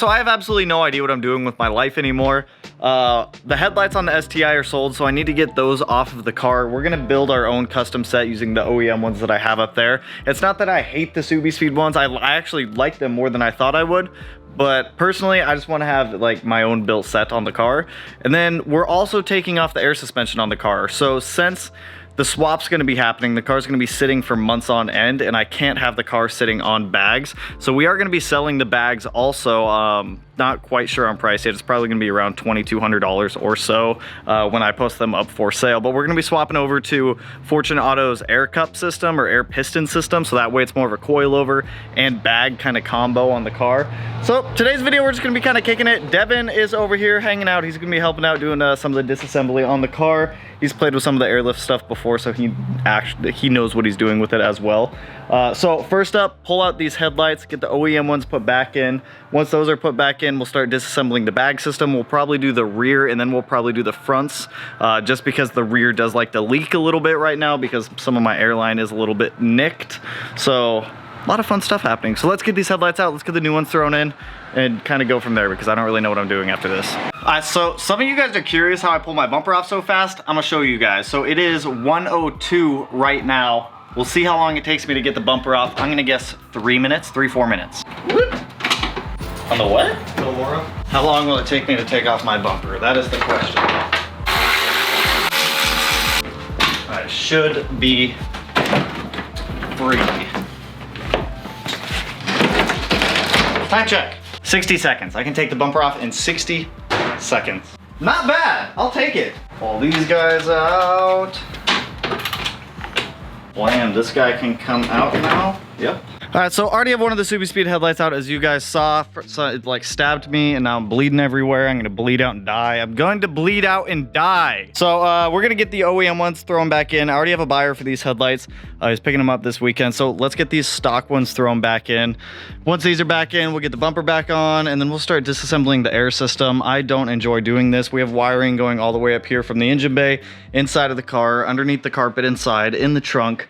So I have absolutely no idea what I'm doing with my life anymore. The headlights on the STI are sold, so I need to get those off of the car. We're gonna build our own custom set using the OEM ones that I have up there. It's not that I hate the subiespeed ones. I actually like them more than I thought I would. But personally, I just want to have like my own built set on the car. And then we're also taking off the air suspension on the car. So since the swap's going to be happening, the car's going to be sitting for months on end, and I can't have the car sitting on bags. So we are going to be selling the bags also. Not quite sure on price yet. It's probably going to be around $2,200 or so when I post them up for sale. But we're going to be swapping over to Fortune Auto's air cup system or air piston system. So that way it's more of a coilover and bag kind of combo on the car. So today's video, we're just going to be kind of kicking it. Devin is over here hanging out. He's going to be helping out doing some of the disassembly on the car. He's played with some of the airlift stuff before, so he knows what he's doing with it as well. So first up, pull out these headlights, get the OEM ones put back in. Once those are put back in, we'll start disassembling the bag system. We'll probably do the rear, and then we'll probably do the fronts, just because the rear does like to leak a little bit right now because some of my airline is a little bit nicked. So a lot of fun stuff happening. So let's get these headlights out, let's get the new ones thrown in, and kind of go from there because I don't really know what I'm doing after this. So some of you guys are curious how I pull my bumper off so fast. I'm gonna show you guys. So it is 1:02 right now. We'll see how long it takes me to get the bumper off. I'm gonna guess 3 minutes, 3-4 minutes. Whoop. On the what? How long will it take me to take off my bumper? That is the question. I should be free. Time check. 60 seconds. I can take the bumper off in 60 seconds. Not bad. I'll take it. Pull these guys out. Blam, this guy can come out now. Yep. All right, so already have one of the subiespeed headlights out, as you guys saw. So it like stabbed me and now I'm bleeding everywhere. I'm gonna bleed out and die. I'm going to bleed out and die. So we're gonna get the OEM ones thrown back in. I already have a buyer for these headlights. He's picking them up this weekend. So let's get these stock ones thrown back in. Once these are back in, we'll get the bumper back on, and then we'll start disassembling the air system. I don't enjoy doing this. We have wiring going all the way up here from the engine bay, inside of the car, underneath the carpet inside, in the trunk,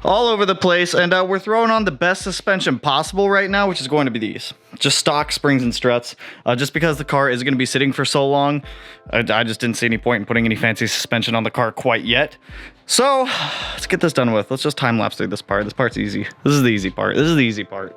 all over the place, and we're throwing on the best suspension possible right now, which is going to be these. Just stock springs and struts. Just because the car is going to be sitting for so long, I just didn't see any point in putting any fancy suspension on the car quite yet. So let's get this done with. Let's just time lapse through this part. This part's easy. This is the easy part. This is the easy part.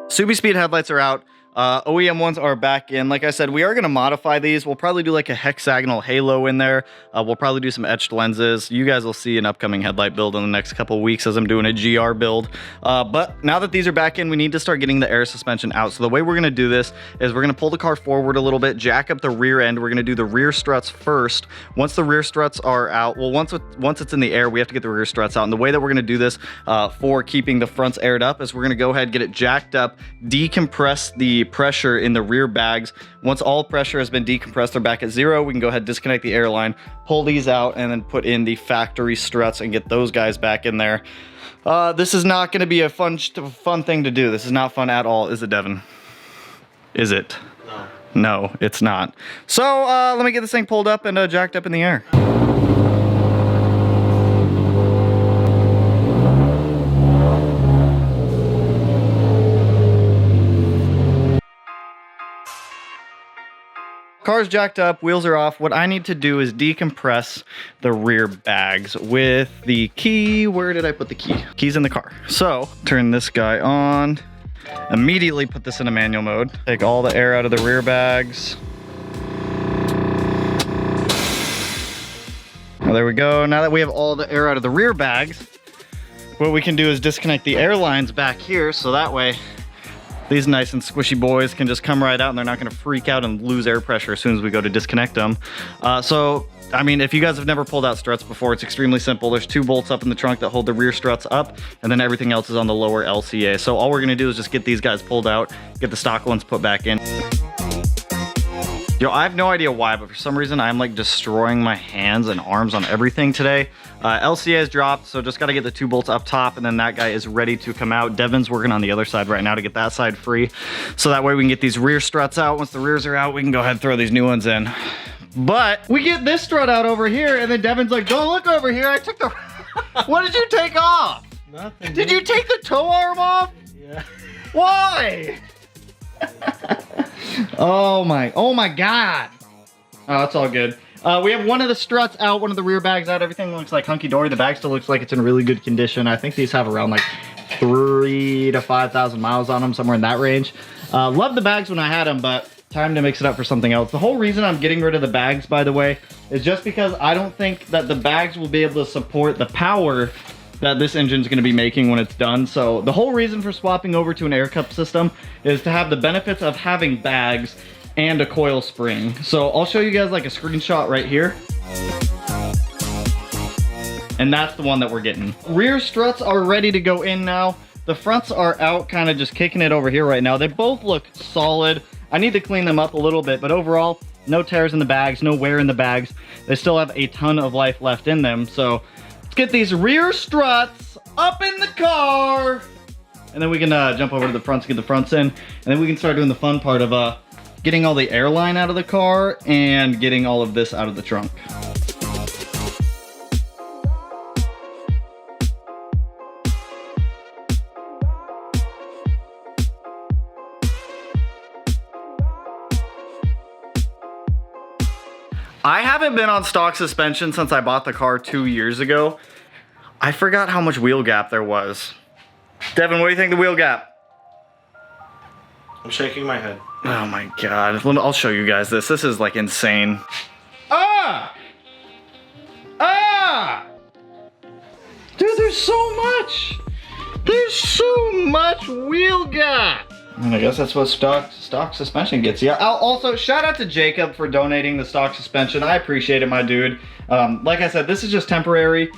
Subiespeed headlights are out. OEM ones are back in. Like I said, we are going to modify these. We'll probably do like a hexagonal halo in there. We'll probably do some etched lenses. You guys will see an upcoming headlight build in the next couple weeks as I'm doing a GR build. But now that these are back in, we need to start getting the air suspension out. So the way we're going to do this is we're going to pull the car forward a little bit, jack up the rear end. We're going to do the rear struts first. Once the rear struts are out, well, once it's in the air, we have to get the rear struts out. And the way that we're going to do this for keeping the fronts aired up is we're going to go ahead, get it jacked up, decompress the pressure in the rear bags. Once all pressure has been decompressed, they're back at 0. We can go ahead, disconnect the airline, pull these out, and then put in the factory struts and get those guys back in there. This is not going to be a fun thing to do. This is not fun at all, is it, Devin? Is it? No. No, it's not. So let me get this thing pulled up and jacked up in the air. Car's jacked up, wheels are off. What I need to do is decompress the rear bags with the key. Where did I put the key? Key's in the car. So turn this guy on, immediately put this in a manual mode. Take all the air out of the rear bags. Well, there we go. Now that we have all the air out of the rear bags, what we can do is disconnect the air lines back here, so that way these nice and squishy boys can just come right out and they're not going to freak out and lose air pressure as soon as we go to disconnect them. So, I mean, if you guys have never pulled out struts before, it's extremely simple. There's 2 bolts up in the trunk that hold the rear struts up, and then everything else is on the lower LCA. So all we're going to do is just get these guys pulled out, get the stock ones put back in. Yo, I have no idea why, but for some reason I'm like destroying my hands and arms on everything today. LCA has dropped, so just got to get the 2 bolts up top, and then that guy is ready to come out. Devin's working on the other side right now to get that side free, so that way we can get these rear struts out. Once the rears are out, we can go ahead and throw these new ones in. But we get this strut out over here, and then Devin's like, "Don't look over here, I took the..." What did you take off? Nothing. Did you take the tow arm off? Yeah. Why? Oh my God. Oh, it's all good. We have one of the struts out, one of the rear bags out. Everything looks like hunky-dory. The bag still looks like it's in really good condition. I think these have around like 3,000 to 5,000 miles on them, somewhere in that range. Loved the bags when I had them, but time to mix it up for something else. The whole reason I'm getting rid of the bags, by the way, is just because I don't think that the bags will be able to support the power that this engine's going to be making when it's done. So the whole reason for swapping over to an air cup system is to have the benefits of having bags and a coil spring. So I'll show you guys like a screenshot right here. And that's the one that we're getting. Rear struts are ready to go in now. The fronts are out, kind of just kicking it over here right now. They both look solid. I need to clean them up a little bit, but overall, no tears in the bags, no wear in the bags. They still have a ton of life left in them. So let's get these rear struts up in the car. And then we can jump over to the front to get the fronts in. And then we can start doing the fun part of getting all the airline out of the car and getting all of this out of the trunk. I haven't been on stock suspension since I bought the car 2 years ago. I forgot how much wheel gap there was. Devin, what do you think of the wheel gap? I'm shaking my head. Oh my God. I'll show you guys this. This is like insane. Ah! Ah! Dude, there's so much. There's so much wheel gap. And I guess that's what stock suspension gets you. I'll also shout out to Jacob for donating the stock suspension. I appreciate it, my dude. Like I said, this is just temporary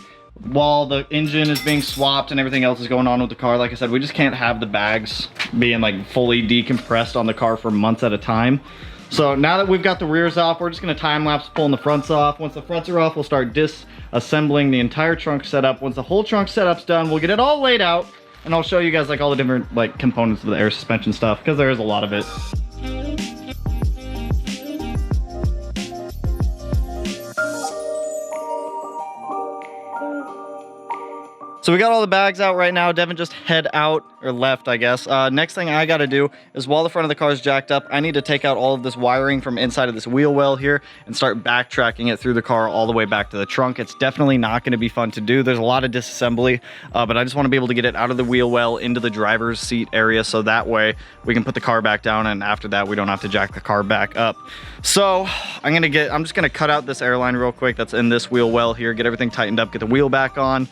while the engine is being swapped and everything else is going on with the car. Like I said, we just can't have the bags being like fully decompressed on the car for months at a time. So now that we've got the rears off, we're just gonna time lapse pulling the fronts off. Once the fronts are off, we'll start disassembling the entire trunk setup. Once the whole trunk setup's done, we'll get it all laid out. And I'll show you guys like all the different like components of the air suspension stuff, because there is a lot of it. So we got all the bags out right now. Devin just head out, or left, I guess. Next thing I gotta do is while the front of the car is jacked up, I need to take out all of this wiring from inside of this wheel well here and start backtracking it through the car all the way back to the trunk. It's definitely not gonna be fun to do. There's a lot of disassembly, but I just wanna be able to get it out of the wheel well into the driver's seat area, so that way we can put the car back down, and after that we don't have to jack the car back up. So I'm just gonna cut out this airline real quick that's in this wheel well here, get everything tightened up, get the wheel back on,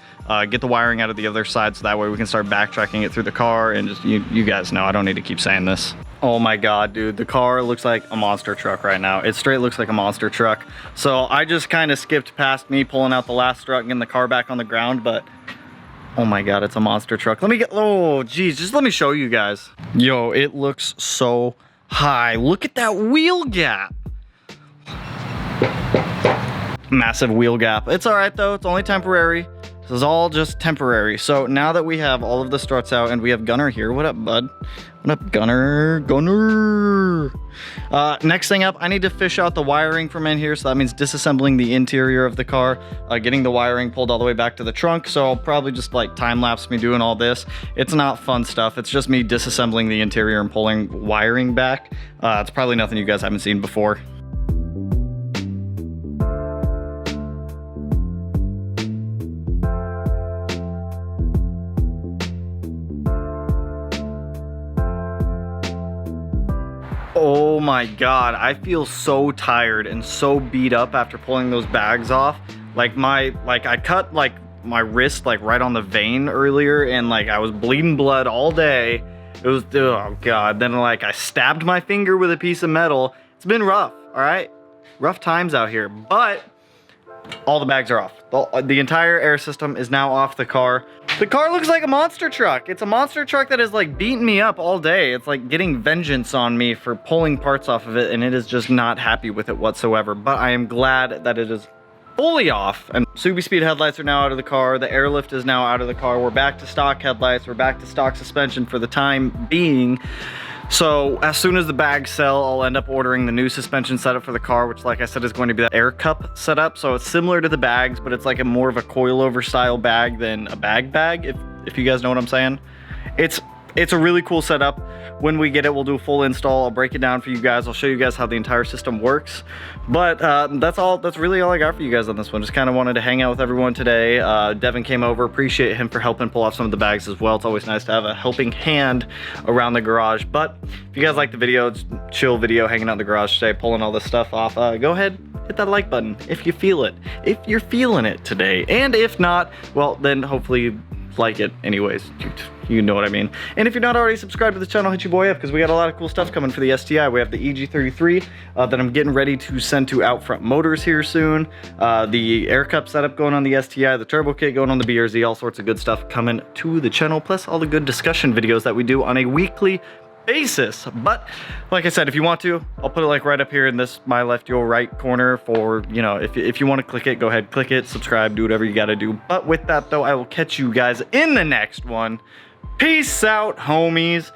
get the wiring out of the other side, so that way we can start backtracking it through the car. And just you guys know, I don't need to keep saying this. Oh my God, dude, the car looks like a monster truck right now. It straight looks like a monster truck. So I just kind of skipped past me pulling out the last strut and getting the car back on the ground, but oh my God, it's a monster truck. Let me get, oh geez, just let me show you guys. Yo, it looks so high. Look at that wheel gap. Massive wheel gap. It's all right though, it's only temporary. This is all just temporary. So now that we have all of the struts out and we have Gunner here. What up, bud? What up, Gunner? Gunner! Next thing up, I need to fish out the wiring from in here. So that means disassembling the interior of the car, getting the wiring pulled all the way back to the trunk. So I'll probably just like time lapse me doing all this. It's not fun stuff. It's just me disassembling the interior and pulling wiring back. It's probably nothing you guys haven't seen before. Oh my God, I feel so tired and so beat up after pulling those bags off. Like I cut like my wrist like right on the vein earlier, and like I was bleeding blood all day. It was, oh God. Then like I stabbed my finger with a piece of metal. It's been rough, all right? Rough times out here, but all the bags are off. The entire air system is now off the car. The car looks like a monster truck. It's a monster truck that has like beaten me up all day. It's like getting vengeance on me for pulling parts off of it, and it is just not happy with it whatsoever. But I am glad that it is fully off. And subiespeed headlights are now out of the car. The airlift is now out of the car. We're back to stock headlights. We're back to stock suspension for the time being. So as soon as the bags sell, I'll end up ordering the new suspension setup for the car, which like I said is going to be that air cup setup. So it's similar to the bags, but it's like a more of a coilover style bag than a bag, if you guys know what I'm saying. It's a really cool setup. When we get it, we'll do a full install. I'll break it down for you guys. I'll show you guys how the entire system works. But that's really all I got for you guys on this one. Just kind of wanted to hang out with everyone today. Devin came over. Appreciate him for helping pull off some of the bags as well. It's always nice to have a helping hand around the garage. But if you guys like the video, it's a chill video, hanging out in the garage today, pulling all this stuff off, go ahead, hit that like button if you feel it. If you're feeling it today. And if not, well, then hopefully like it anyways. You know what I mean. And if you're not already subscribed to the channel, hit your boy up, because we got a lot of cool stuff coming for the STI. We have the EG33 that I'm getting ready to send to Outfront Motors here soon. The air cup setup going on the STI, the turbo kit going on the BRZ, all sorts of good stuff coming to the channel, plus all the good discussion videos that we do on a weekly basis. But like I said, if you want to, I'll put it like right up here in this my left your right corner for, you know, if you want to click it, go ahead, click it, subscribe, do whatever you got to do. But with that though, I will catch you guys in the next one. Peace out, homies.